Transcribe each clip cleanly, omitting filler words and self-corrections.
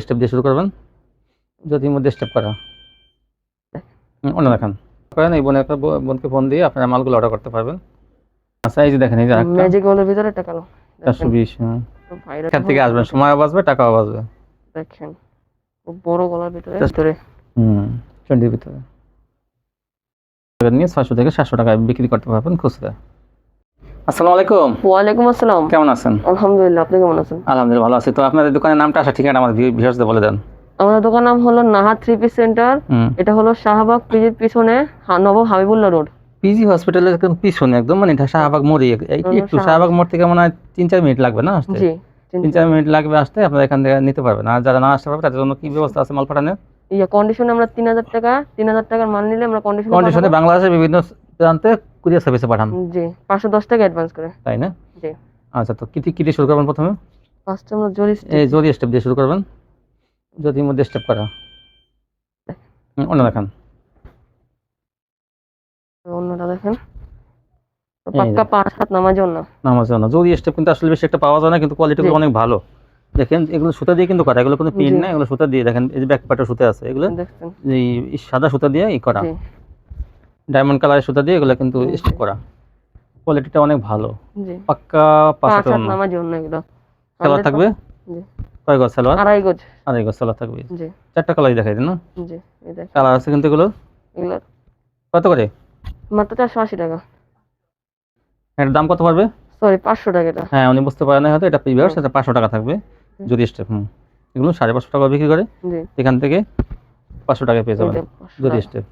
Step দিয়ে শুরু করবেন। যদি মধ্যে স্টেপ করা অন্য দেখান করেন, এই বোনের একটা বোনকে ফোন দিয়ে আপনারা মালগুলো অর্ডার করতে পারবেন। আচ্ছা, এই যে দেখেন, এই যে একটা ম্যাজিক ওয়ালের ভিতরে একটা কালো 420। ভাইরাল এখান থেকে আসবেন, সময়ও বাঁচবে, টাকাও বাঁচবে। দেখেন খুব বড় গলার ভিতরে 20 ভিতরে নিয়ে 600 থেকে 700 টাকায় বিক্রি করতে পারবেন খুচরা। আসসালামু আলাইকুম। ওয়ালাইকুম আসসালাম। কেমন আছেন? আলহামদুলিল্লাহ, আপনি কেমন আছেন? আলহামদুলিল্লাহ ভালো আছি। তো আপনাদের দোকানের নামটা আসা ঠিকানা আমার ভিউয়ার্সদের বলে দেন। আমাদের দোকান নাম হলো নাহার 3 পিস সেন্টার। এটা হলো শাহবাগ পিজির পিছনে নবাব হাবিবুল্লাহ রোড। পিজি হসপিটালের একদম পিছনে একদম, মানে এটা শাহবাগ মোড়ে একটু শাহবাগ মোড় থেকে মনে হয় 3-4 মিনিট লাগবে না আসতে? জি 3-4 মিনিট লাগবে আসতে, আপনারা এখান থেকে নিতে পারবেন। আর যারা না আসতে পারবে তাদের জন্য কি ব্যবস্থা আছে মাল পাঠানোর? কন্ডিশনে আমরা 3000 টাকার মাল নিলে আমরা কন্ডিশনে বাংলাদেশের বিভিন্ন প্রান্তে কুরিয়ার সার্ভিসে পাঠান। জি 510 টাকা অ্যাডভান্স করে। তাই না? জি। আচ্ছা, তো কি দিয়ে শুরু করবেন প্রথমে? ফার্স্টে আমরা জরি স্টেপ দিয়ে শুরু করবেন। জরির মধ্যে স্টেপ করা অন্য দেখান। অন্যটা দেখেন পাক্কা 5 হাত নামার জন্য। জরি স্টেপ কিন্তু আসলে বেশি একটা পাওয়া যায় না, কিন্তু কোয়ালিটিগুলো অনেক ভালো। দেখেন এগুলো সুতা দিয়ে কিন্তু করা, এগুলো কোনো পিন না, এগুলো সুতা দিয়ে। দেখেন এই যে ব্যাক পার্টে সুতা আছে, এগুলো এই সাদা সুতা দিয়ে করা, ডায়মন্ড কালারের সুতা দিয়ে এগুলো কিন্তু স্টিচ করা। কোয়ালিটিটা অনেক ভালো, পাক্কা 5 হাত নামার জন্য। এগুলো সালোয়ার থাকবে। জি। কয় গজ সালোয়ার? আড়াই গজ সালোয়ার থাকবে। জি। 4টা কালারই দেখাই দেন না? জি, এই দেখেন কালার আছে কিন্তু এগুলো কত করে? মাত্র 480 টাকা। এর দাম কত পড়বে? সরি 500 টাকা এটা। হ্যাঁ, উনি বুঝতে পারেন না হয়তো, এটা প্রিভিয়াস, এটা 500 টাকা থাকবে যদি স্টেপ। এগুলো 550 টাকা বিক্রি করে, এখান থেকে 500 টাকায় পেয়ে যাবেন যদি স্টেপ।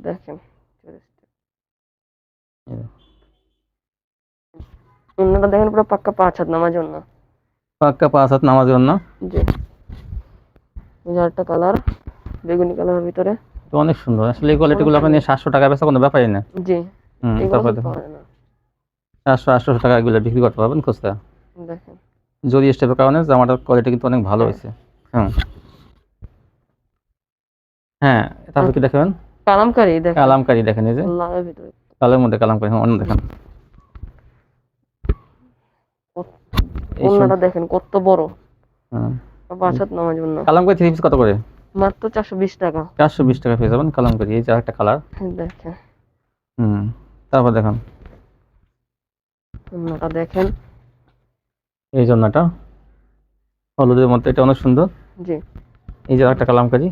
দেখেন অন্যটা দেখেন পুরো পাক্কা 5 হাত নামার জন্য। পাক্কা 5 হাত নামার জন্য। জি। এই একটা কালার বেগুনি কালারের ভিতরে, তো অনেক সুন্দর। আসলে এই কোয়ালিটিগুলো আপনি 700 টাকা বেচা কোনো ব্যাপারই না। জি। তারপর দেখুন 700-800 টাকা এগুলো বিক্রি করতে পারবেন খুচরা। দেখেন জরি স্টেপের কারণে জামাটার কোয়ালিটি কিন্তু অনেক ভালো হয়েছে। হ্যাঁ, তারপর কি দেখাবেন? কালামকারী দেখেন। কালামকারী দেখেন, এই যে লালের ভিতরে, লালের মধ্যে কালামকারী। অন্য দেখেন, অন্যটা দেখেন কত বড়। 5 হাত নামার জন্য। কালামকারী 3 পিস কত করে? মাত্র 420 টাকা। 420 টাকা পেয়ে যাবেন কালামকারী। এই যে একটা কালার। দেখেন তারপর দেখেন অন্যটা দেখেন, এই জন্যটা হলুদের মধ্যে, এটা অনেক সুন্দর। জি। এই যে একটা কালামকারী।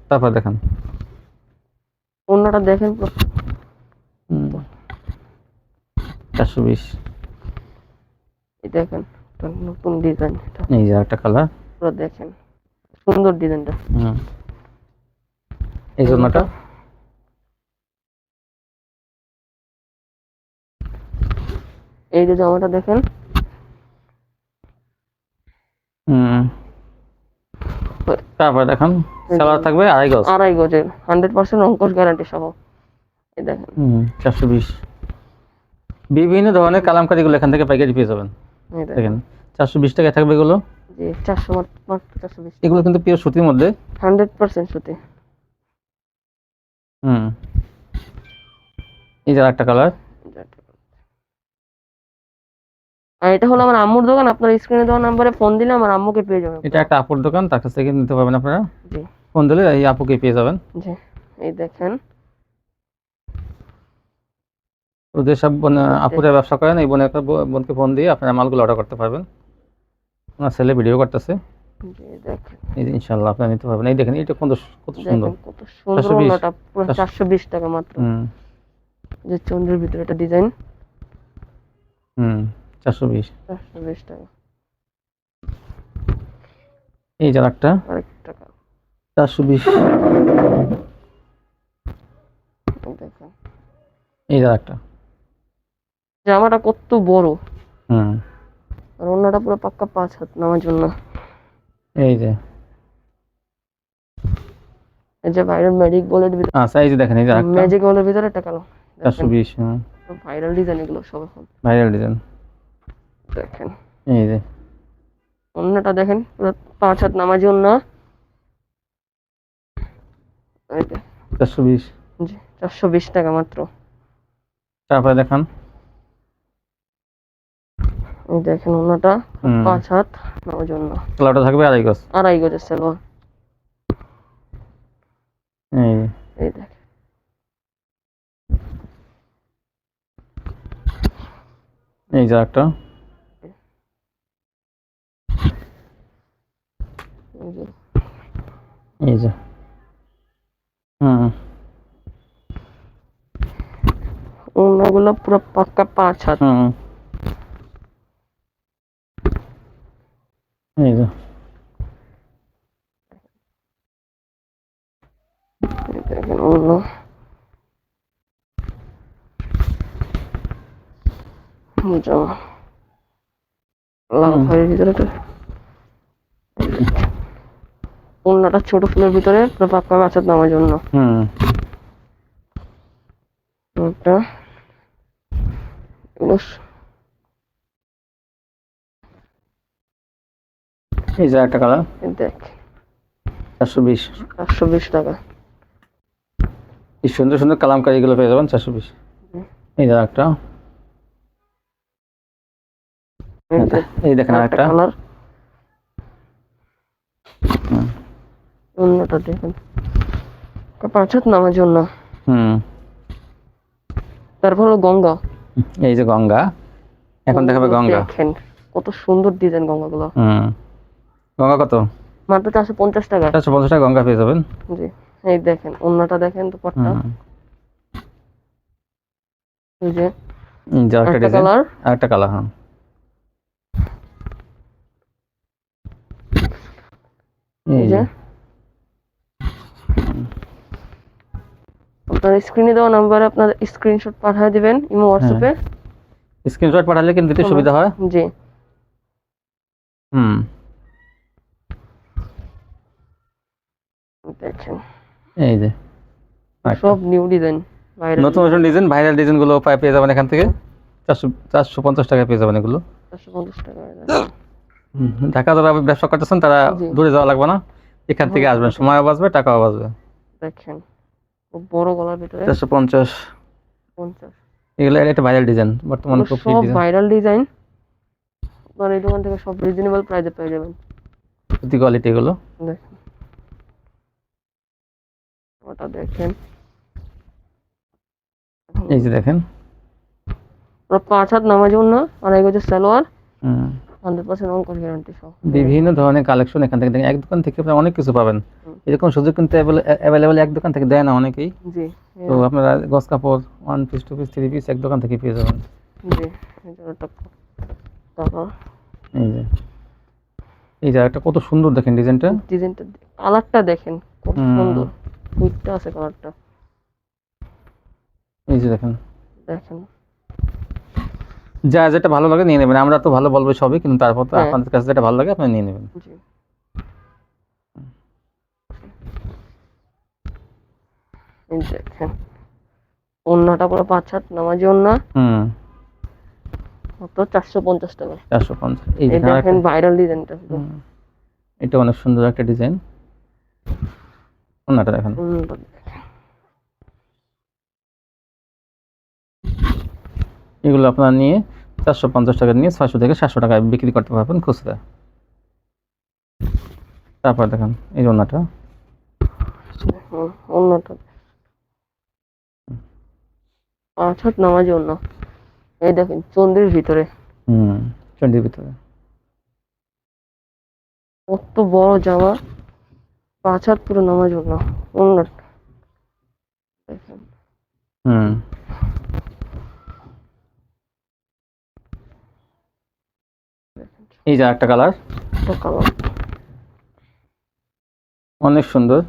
তারপর দেখেন অন্যটা দেখেন 420। এই দেখেন নতুন ডিজাইন, এই যে একটা কালার, পুরো দেখেন সুন্দর ডিজাইনটা। এই জন্যটা এই যে জামাটা দেখেন। তারপর দেখেন সালোয়ার থাকবে আড়াই গজের 100% অঙ্কুশ গ্যারান্টি সহ। এই দেখেন 420। বিভিন্ন ধরনের কালামকারীগুলো এখান থেকে পাইকারি পেয়ে যাবেন। দেখেন 420 টাকায় থাকবে এগুলো। জি 400 মাত্র 420। এগুলো কিন্তু পিওর সুতির মধ্যে, 100% সুতি। এই যে একটা কালার। আর এটা হলো আমার আম্মুর দোকান। আপনার স্ক্রিনে দেওয়া নম্বরে ফোন দিলে আমার আম্মুকে পেয়ে যাবেন। এটা একটা আপুর দোকান, তার কাছ থেকে নিতে পারবেন আপনারা। জি। ফোন দিলে এই আপুকে পেয়ে যাবেন। জি। এই দেখেন ওদের সব আপুরা ব্যবসা করেন, এই বোনের একটা বোনকে ফোন দিয়ে আপনারা মালগুলো অর্ডার করতে পারবেন। ওনার ছেলে ভিডিও করতেছে। জি দেখেন, এই ইনশাআল্লাহ আপনারা নিতে পারবেন। এই দেখেন এটা কত সুন্দর, কত সুন্দর। ওটা পুরো 420 টাকা মাত্র। যে চন্দ্রের ভিতরে একটা ডিজাইন। 420 টাকা। এই যে আরেকটা 420। দেখেন এই যে আরেকটা। জামাটা কত বড়। আর অন্যটা পুরো পাক্কা 5 হাত নামার জন্য। এই যে ভাইরাল ম্যাজিক বলের ভিতরে। আচ্ছা, এই যে দেখেন, এই যে আরেকটা ম্যাজিক বলের ভিতরে একটা কালো 420। ভাইরাল ডিজাইন এগুলো সব এখন ভাইরাল ডিজাইন। দেখেন এই যে অন্যটা দেখেন পুরো 5 হাত নামার জন্য। এই যে 420। জি 420 টাকা মাত্র। তারপরে দেখান এই দেখেন ওনাটা হুম। 5 হাত নামার জন্য, কালারটা থাকবে আড়াই গজ। 2.5 গজের সালোয়ার। এই এই দেখেন এই যে একটা, এই যে এই যে হুম ওনাগুলো পুরো পাক্কা 5 হাত। হুম এই যে এই দেখেন ওনা জামা লাল খয়েরির ভিতরে তো ওনাটা ছোট ফুলের ভিতরে পুরো পাক্কা 5 হাত নামার জন্য। হুম ওটা এই যে একটা কালার দেখ 420। 420 টাকা। এই সুন্দর সুন্দর কালামকারী গুলো পেয়ে যাবেন 420। এই যে একটা, এই দেখেন আরেকটা। কালার হুম অন্যটা দেখেন 5 হাত নামার জন্য। হুম তারপর হলো গঙ্গা। এই যে গঙ্গা, এখন দেখাবে গঙ্গা। দেখেন কত সুন্দর ডিজাইন গঙ্গাগুলো। হুম গঙ্গা কত? মাত্র 450 টাকা। 450 টাকা গঙ্গা পেয়ে যাবেন। জি এই দেখেন অন্যটা দেখেন দুপাট্টা, হুম এই যে এই যে একটা একটা ডিজাইন, কালার, আরেকটা কালার। হ্যাঁ এই যে আপনার স্ক্রিনে দেওয়া নাম্বারে আপনার স্ক্রিনশট পাঠিয়ে দিবেন ইমো হোয়াটসঅ্যাপে। স্ক্রিনশট পাঠালে কিন্তু দিতে সুবিধা হয়। জি হুম দেখেন এই যে সব নিউ ডিজাইন, নতুন নতুন ডিজাইন, ভাইরাল ডিজাইন গুলো পেয়ে যাবেন এখান থেকে। 450 টাকা পেয়ে যাবেন এগুলো। 450 টাকা। ঢাকা যারা ব্যবসা করতেছেন তারা জি। দূরে যাওয়া লাগবে না, এখান থেকে আসবেন, সময়ও বাঁচবে, টাকাও বাঁচবে। দেখেন খুব বড় গলার ভিতরে 450। 50। এগুলো একটা ভাইরাল ডিজাইন, বর্তমানে খুব হিট সব ডিজাইন। ভাইরাল ডিজাইন, আপনার এই দোকান থেকে সব রিজনেবল প্রাইসে পেয়ে যাবেন। সত্যি কোয়ালিটি এগুলো। দেখেন ওটা দেখেন, এই যে দেখেন। পুরো 5 হাত নামার জন্য, 2.5 গজের সালোয়ার, হুম 100% অঙ্কন গ্যারান্টি সহ। বিভিন্ন ধরনের কালেকশন এখান থেকে দেখেন, এক দোকান থেকে আপনি অনেক কিছু পাবেন। এরকম সুযোগ কিন্তু অ্যাভেলেবেল এক দোকান থেকে দেয় না অনেকেই। জি তো আপনারা গস কাপড় 1 পিস 2 পিস 3 পিস এক দোকান থেকে পেয়ে যাবেন। জি এই যে ওটা তারপর এই যে এই যে একটা কত সুন্দর দেখেন ডিজাইনটা, ডিজাইনটা, কালারটা দেখেন কত হুম। সুন্দর, কুইটটা আছে কালারটা। এই যে দেখেন, দেখেন যা যেটা ভালো লাগে নিয়ে নেবেন। আমরা তো ভালো বলবো সবই, কিন্তু তারপর তো হ্যাঁ। আপনাদের কাছে যেটা ভালো লাগে আপনি নিয়ে নেবেন। জি এই দেখেন ওন্নাটা পুরো 5 হাত নামাজি ওন্না, হুম মাত্র 450 টাকা। 450। এই এই দেখেন দেখেন আরেকটা। ভাইরাল ডিজাইনটা। এটা অনেক সুন্দর একটা ডিজাইন। ওনাটা দেখেন, এগুলো আপনার নিয়ে 450 টাকা নিয়ে 600 থেকে 700 টাকায় বিক্রি করতে পারবেন খুচরা। তারপর দেখেন এই ওনাটা, ওন্নাটা 5 হাত নামাজি ওন্না। এই দেখেন চন্দ্রের ভিতরে, চন্ডির ভিতরে। কত বড় জামা, 5 হাত পুরো নামাজি ওন্না। ওন্নাটা দেখেন হুম এই যে একটা কালার, কালার অনেক সুন্দর।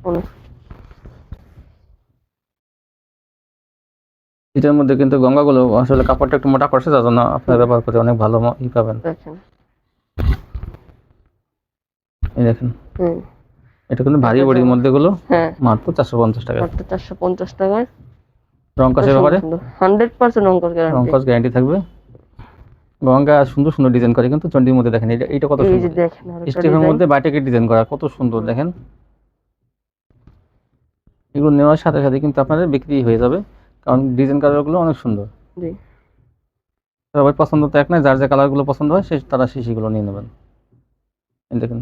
অনেক, এটার মধ্যে কিন্তু গঙ্গাগুলো আসলে কাপড়টা একটু মোটা করছে, যার জন্য আপনার ব্যবহার করে অনেক ভালো ই পাবেন। দেখেন এই দেখেন হুম এটা কিন্তু ভারী বডির মধ্যে গুলো, হ্যাঁ মাত্র 450 টাকা। মাত্র 450 টাকায়। রং কষের ব্যাপারে 100% অঙ্কন রং গ্যারান্টি। কস গ্যারান্টি থাকবে। গঙ্গা সুন্দর সুন্দর ডিজাইন করে কিন্তু চন্ডির মধ্যে দেখেন, এটা কত এই যে সুন্দর, দেখেন আরেকটা স্টেপের ডিজাইন। মধ্যে বাটিকের ডিজাইন করা কত সুন্দর দেখেন। এগুলো নেওয়ার সাথে সাথে কিন্তু আপনাদের বিক্রি হয়ে যাবে, কারণ ডিজাইন কালারগুলো অনেক সুন্দর। জি সবার পছন্দ তো এক নাই, যার যে কালারগুলো পছন্দ হয় তারা শিশিগুলো নিয়ে নেবেন। এই দেখেন,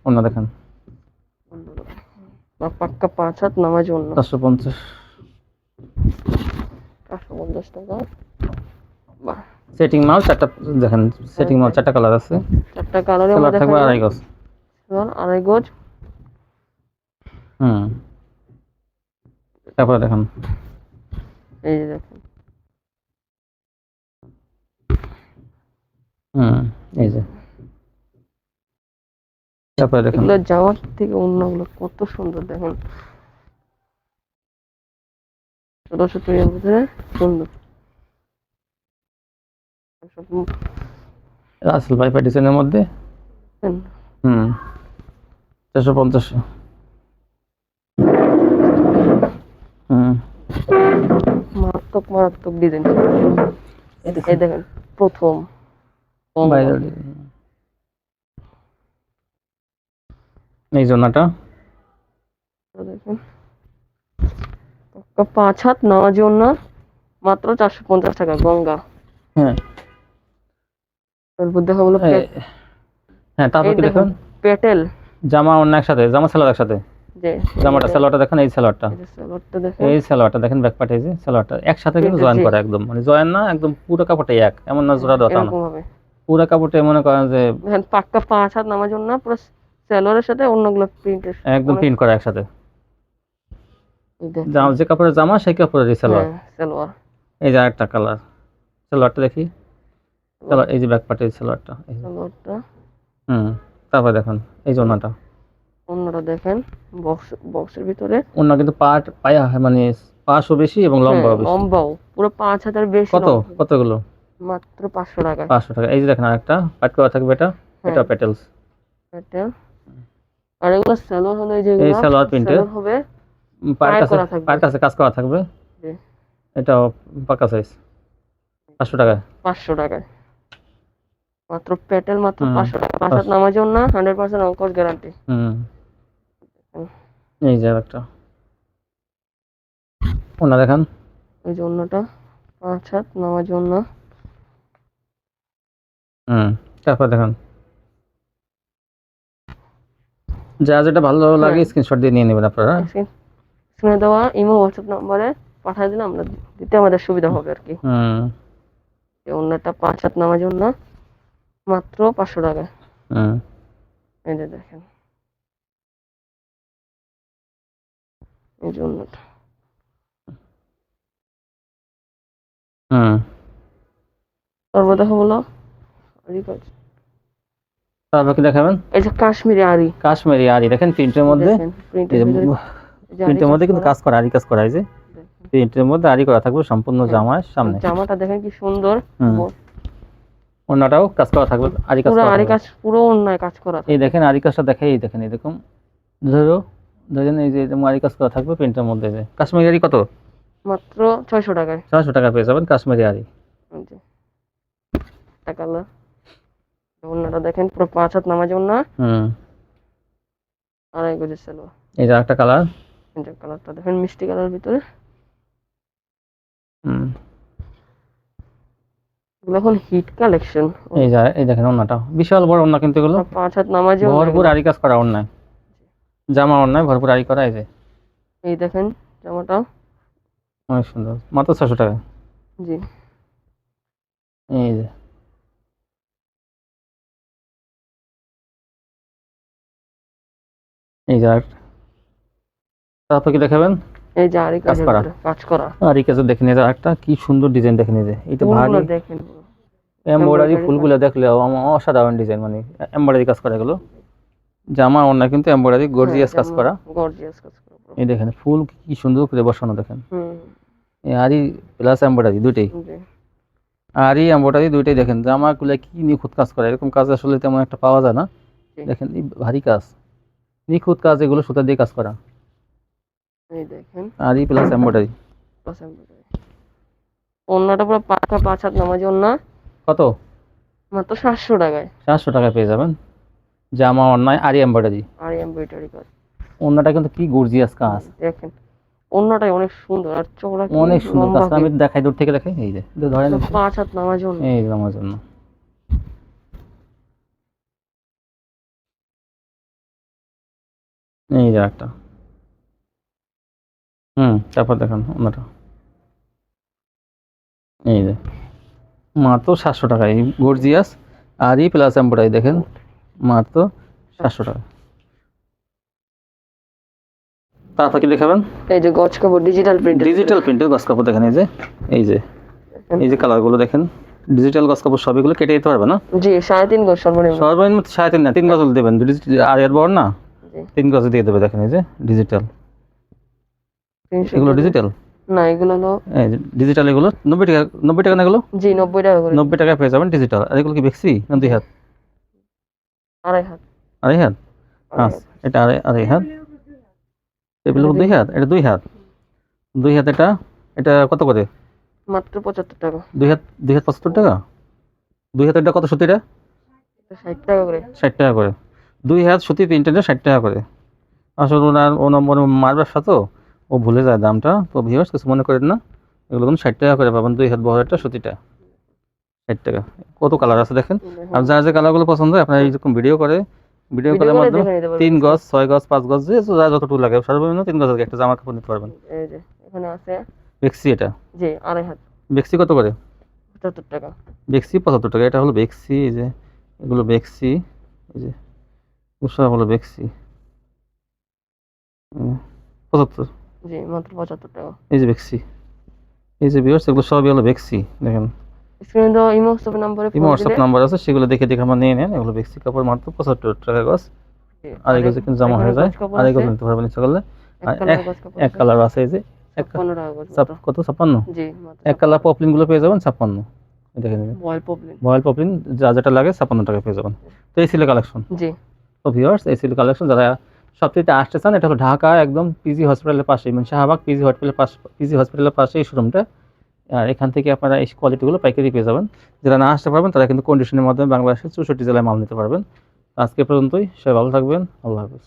অন্য দেখেন পাক্কা 5 হাত নামাজ অন্য 450 450 টাকা। বাহ, সেটিং মাল 4টা দেখেন, সেটিং মাল 4টা কালার আছে, 4টা কালারে আমরা কালার থাকবে দেখাবো। 2.5 গজ, আড়াই গজ। তারপরে দেখেন এই যে দেখেন, এই যে, তারপরে দেখেন এগুলো জামার থেকে অন্যগুলো কত সুন্দর দেখেন, ছোট ছোট এর ভিতরে সুন্দর। রাসেল ভাই ডিজাইনের মধ্যে 450। মারাত্মক মারাত্মক ডিজাইন। এই দেখেন প্রথম বাইরের এই জন্যটা দেখেন, পাক্কা 5 হাত নেওয়ার জন্য মাত্র 450 টাকা গঙ্গা। হ্যাঁ, তারপর দেখা হলো হ্যাঁ, তারপর কি দেখেন পেটেল জামা অন্য একসাথে, জামা সালোয়ার একসাথে, যে জামাটা সালোয়ারটা দেখেন, এই সালোয়ারটা, এই যে সালোয়ারটা দেখেন, এই সালোয়ারটা দেখেন, ব্যাক পার্টে এই যে সালোয়ারটা একসাথে কিন্তু জয়েন করা, একদম মানে জয়েন না, একদম পুরো কাপড়টাই এক, এমন না জোড়া দেওয়া তা না, এরকম হবে পুরো কাপড়টা মনে করেন যে দেখেন পাক্কা 5 হাত নামার জন্য পুরো সালোয়ারের সাথে অন্যগুলো প্রিন্টের একদম প্রিন্ট করা একসাথে। দেখেন যে কাপড়ের জামা সেই কাপড়ের সালোয়ার। সালোয়ার এই যে আরেকটা কালার, সালোয়ারটা দেখি, সালোয়ার এই যে ব্যাক পার্টের সালোয়ারটা, এই সালোয়ারটা। তারপর দেখেন এই জন্যটা, অন্যটা দেখেন বক্সের ভিতরে অন্য কিন্তু পায়া মানে পাশও বেশি এবং লম্বাও বেশি, লম্বাও পুরো 5 হাতের বেশি। কতগুলো? মাত্র 500 টাকা। 500 টাকা। এই যে দেখেন আরেকটা পাট করা থাকবে, এটা পেটেলস, এটা আর এগুলো সালোয়ার হলো, এই যে এই সালোয়ার প্রিন্টের হবে, পায়ের কাছে কাজ করা থাকবে, এটাও পাকা সাইজ, 500 টাকা। 500 টাকায় মাত্র পেটেল, মাত্র 500 টাকা। 5 হাত নামার জন্য 100% অঙ্কশ গ্যারান্টি। এই যে আরেকটা ওনা দেখেন, এই যে অন্যটা 5 হাত নামার জন্য। তারপর দেখেন যা যেটা ভালো লাগে স্ক্রিনশট দিয়ে নিয়ে নেবেন আপনারা। স্ক্রিনে দেওয়া ইমো হোয়াটসঅ্যাপ নম্বরে পাঠিয়ে দিলে আমরা দিতে আমাদের সুবিধা হবে আর কি। এই অন্যটা 5 হাত নামার জন্য মাত্র 500 টাকা। এই যে দেখেন এই যে অন্যটা। তারপর দেখা হলো তারপর কি দেখাবেন? এই যে কাশ্মীরি আরি দেখেন, প্রিন্টের মধ্যে, প্রিন্টের মধ্যে কিন্তু কাজ করা, আরি কাজ করা, এই যে প্রিন্টের মধ্যে আরি করা থাকবে সম্পূর্ণ জামার সামনে। জামাটা দেখেন কি সুন্দর, ওন্নাটাও কাজ করা থাকবে, আরি কাজ করা, আরি কাজ পুরো অন্যায় কাজ করা। এই দেখেন আরি কাজটা দেখে, এই দেখেন এরকম ধরেন এই যে আরি কাজ করা থাকবে প্রিন্টের মধ্যে। যে কাশ্মীরি আরি কত? মাত্র 600 টাকায়। 600 টাকা পেয়ে যাবেন কাশ্মীরি আরি। কালার অন্যটা দেখেন পুরো 5 হাত নামার জন্য, আড়াই গজের সালোয়ার। এই যে একটা কালার, এই যে কালারটা দেখেন মিষ্টি কালারের ভিতরে। এগুলো এখন হিট কালেকশন। এই দেখেন ওন্নাটা বিশাল বড় ওন্না, কিন্তু এগুলো 5 হাত নামার জন্য ভরপুর আরি কাজ করা ওন্না, জামা ওন্না ভরপুর আরি করা। এই যে এই দেখেন জামাটা অনেক সুন্দর, মাত্র 600 টাকা। জি এই যে তারপর কি দেখাবেন? এই যে আরি কাজ করা আরি কাজ দেখেন, এই যে একটা কি সুন্দর ডিজাইন দেখেন, এই যে এটা ভারী দেখেন, এমব্রয়ডারি ফুলগুলো দেখলে অসাধারণ ডিজাইন, মানে এমব্রয়ডারি কাজ করা এগুলো। জামা ওন্না কিন্তু এমব্রয়ডারি গর্জিয়াস কাজ করা। এই দেখেন ফুল কি সুন্দর করে বসানো, দেখেন এই আরি প্লাস এমব্রয়ডারি দুইটাই, আরি এমব্রয়ডারি দুইটাই। দেখেন জামাগুলো কি নিখুঁত কাজ করা, এরকম কাজ আসলে তেমন একটা পাওয়া যায় না। দেখেন এই ভারী কাজ, নিখুঁত কাজ, এগুলো সুতা দিয়ে কাজ করা। এই দেখেন আরি প্লাস এমব্রয়ডারি। অন্যটা পুরো পাকা 5 হাত নামার জন্য কত? মাত্র 700 টাকায়। 700 টাকা পেয়ে যাবেন জামা অন্যায় আরি এমব্রয়ডারি। কাজ ওন্নাটা কিন্তু কি গর্জিয়াস কাজ, দেখেন অন্যটাই অনেক সুন্দর আর চওড়া কি অনেক সুন্দর লম্বা কাজটা, কি। আমি দেখাই দূর থেকে দেখাই, এই যে ধরেন 5 হাত নামার জন্য। এই যে আমার জন্য, এই যে একটা, তারপর দেখেন অন্যটা, এই যে মাত্র 700 টাকা, এই গর্জিয়াস আর ই প্লাস এমব্রয়ডারি দেখেন মাত্র 700 টাকা। তারপর কি দেখাবেন? এই যে গজ কাপড় ডিজিটাল প্রিন্ট। ডিজিটাল প্রিন্টের গজ কাপড় দেখেন, এই যে কালারগুলো দেখেন, ডিজিটাল গজ কাপড় সবগুলো কেটে দিতে পারবে না? জি 3.5 গজ সর্বনিম্ন। সর্বনিম্ন 3.5 না 3 গজ দেবেন, আর এর বড় না জি 3 গজ দিয়ে দেবে। দেখেন এই যে ডিজিটাল, 300 এগুলো ডিজিটাল না এগুলো হলো এই যে ডিজিটাল, এগুলো 90 টাকা, 90 টাকা না এগুলো? জি 90 টাকা করে। 90 টাকায় পেয়ে যাবেন ডিজিটাল। আর এগুলো কি বেক্সি না 2 হাত? 2.5 হাত। 2.5 হাত? আচ্ছা, এটা 2.5 হাত, এগুলো 2 হাত, এটা 2 হাত, 2 হাত, এটা কত করে? মাত্র 75 টাকা। 2 হাত 75 টাকা? 2 হাত এটা কত সুতিটা? 60 টাকা করে। 60 টাকা করে। 2 হাত সুতি প্রিন্টের 60 টাকা করে। আসলে ও নম্বর মার ব্যবসা তো, ও ভুলে যায় দামটা, তো ভিউয়ার্স কিছু মনে করেন না, এগুলো কিন্তু 60 টাকা করে পাবেন। 2 হাত বহরেরটা সুতিটা 60 টাকা। কত কালার আছে দেখেন, আর যার যে কালারগুলো পছন্দ হয় আপনারা এইরকম ভিডিও কলের মাধ্যমে 3 গজ 6 গজ 5 গজ যে যার যতটুকু লাগে সর্বনিম্ন 3 গজের একটা জামা কাপড় নিতে পারবেন। এই যে এখানে আছে বেক্সি, এটা জি 2.5 হাত। বেক্সি কত করে? 75 টাকা। বেক্সি 75 টাকা। এটা হলো বেক্সি, এই যে এগুলো বেক্সি, এই যে সব হলো বেক্সি 75, জি মাত্র 75 টাকা। এই যে বেক্সি, এই যে ভিউয়ার্স এগুলো সবই হলো বেক্সি। দেখেন স্ক্রিনে দেওয়া ইমো হোয়াটসঅ্যাপ নম্বরে ফোন হোয়াটসঅ্যাপ দিলে নাম্বার আছে, সেগুলো দেখে আমার নিয়ে নেন। এগুলো বেক্সি কাপড় মাত্র 75 টাকা গজ। আর এই গজে কিন্তু জামা হয়ে যায়, আর এই গজ নিতে পারবেন ইচ্ছা করলে। আর এক কালার আছে, এই যে 15 টাকা গজ। কত 56? জি মাত্র এক কালার পপলিন গুলো পেয়ে যাবেন 56, দেখে নেবেন। বয়েল পপলিন যা যেটা লাগে 56 টাকা পেয়ে যাবেন। তো এই ছিল কালেকশন। জি তো ভিউয়ার্স এই ছিল কালেকশন। যারা সবথেকে আসতে চান, এটা হলো ঢাকা একদম পিজি হসপিটালের পাশে, মানে শাহবাগ পিজি হসপিটালের পাশে এই শোরুমটা। আর এখান থেকে আপনারা এই কোয়ালিটিগুলো পাইকারি পেয়ে যাবেন। যারা না আসতে পারবেন তারা কিন্তু কন্ডিশনের মাধ্যমে বাংলাদেশের 64 জেলায় মাল নিতে পারবেন। আজকে পর্যন্তই, সবাই ভালো থাকবেন, আল্লাহ হাফেজ।